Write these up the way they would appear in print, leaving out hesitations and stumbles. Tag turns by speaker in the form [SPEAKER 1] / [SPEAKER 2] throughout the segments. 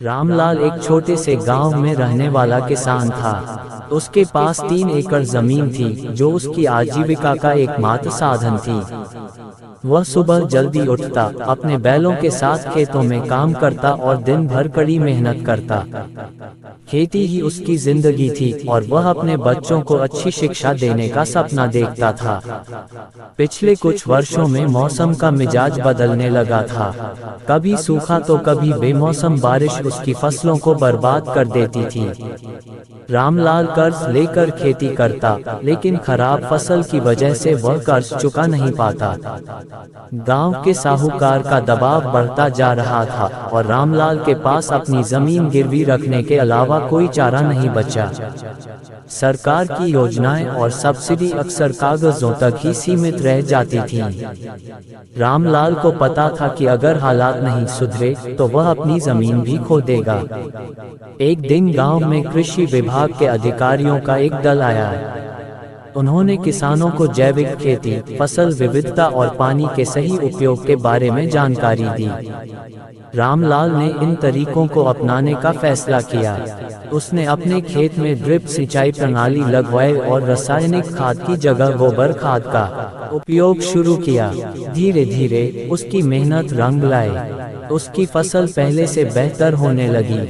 [SPEAKER 1] रामलाल एक छोटे से गांव में रहने वाला किसान था। उसके पास 3 एकड़ जमीन थी जो उसकी आजीविका का एकमात्र साधन थी। वह सुबह जल्दी उठता, अपने बैलों के साथ खेतों में काम करता और दिन भर कड़ी मेहनत करता। खेती ही उसकी जिंदगी थी और वह अपने बच्चों को अच्छी शिक्षा देने का सपना देखता था। पिछले कुछ वर्षों में मौसम का मिजाज बदलने लगा था। कभी सूखा तो कभी बेमौसम बारिश उसकी फसलों को बर्बाद कर देती थी। रामलाल कर्ज लेकर खेती करता, लेकिन खराब फसल की वजह से वह कर्ज चुका नहीं पाता। गांव के साहूकार का दबाव बढ़ता जा रहा था और रामलाल के पास अपनी जमीन गिरवी रखने के अलावा कोई चारा नहीं बचा। सरकार की योजनाएं और सब्सिडी अक्सर कागजों तक ही सीमित रह जाती थीं। रामलाल को पता था कि अगर हालात नहीं सुधरे तो वह अपनी जमीन भी खो देगा। एक दिन गांव में कृषि विभाग के अधिकारियों का एक दल आया। उन्होंने किसानों को जैविक खेती, फसल विविधता और पानी के सही उपयोग के बारे में जानकारी दी। रामलाल ने इन तरीकों को अपनाने का फैसला किया। उसने अपने खेत में ड्रिप सिंचाई प्रणाली लगवाई और रासायनिक खाद की जगह गोबर खाद का उपयोग शुरू किया। धीरे धीरे उसकी मेहनत रंग लाई। उसकी फसल पहले से बेहतर होने लगी।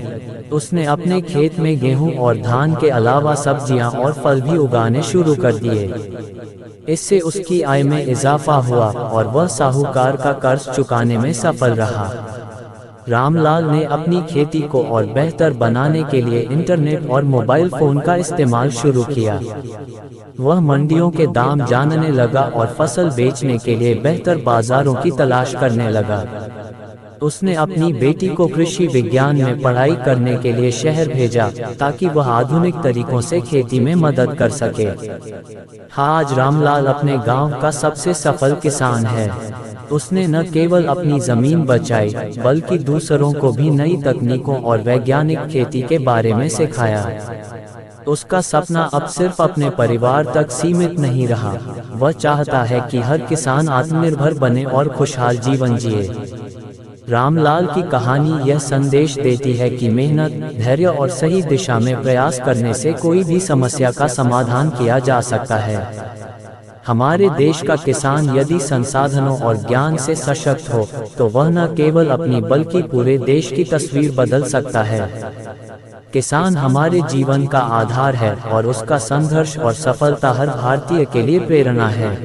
[SPEAKER 1] उसने अपने खेत में गेहूं और धान के अलावा सब्जियां और फल भी उगाने शुरू कर दिए। इससे उसकी आय में इजाफा हुआ और वह साहूकार का कर्ज चुकाने में सफल रहा। रामलाल ने अपनी खेती को और बेहतर बनाने के लिए इंटरनेट और मोबाइल फोन का इस्तेमाल शुरू किया। वह मंडियों के दाम जानने लगा और फसल बेचने के लिए बेहतर बाजारों की तलाश करने लगा। उसने अपनी बेटी को कृषि विज्ञान में पढ़ाई करने के लिए शहर भेजा ताकि वह आधुनिक तरीकों से खेती में मदद कर सके। आज रामलाल अपने गांव का सबसे सफल किसान है। उसने न केवल अपनी जमीन बचाई बल्कि दूसरों को भी नई तकनीकों और वैज्ञानिक खेती के बारे में सिखाया। उसका सपना अब सिर्फ अपने परिवार तक सीमित नहीं रहा। वह चाहता है कि हर किसान आत्मनिर्भर बने और खुशहाल जीवन जिए। रामलाल की कहानी यह संदेश देती है कि मेहनत, धैर्य और सही दिशा में प्रयास करने से कोई भी समस्या का समाधान किया जा सकता है। हमारे देश का किसान यदि संसाधनों और ज्ञान से सशक्त हो तो वह न केवल अपनी बल्कि पूरे देश की तस्वीर बदल सकता है। किसान हमारे जीवन का आधार है और उसका संघर्ष और सफलता हर भारतीय के लिए प्रेरणा है।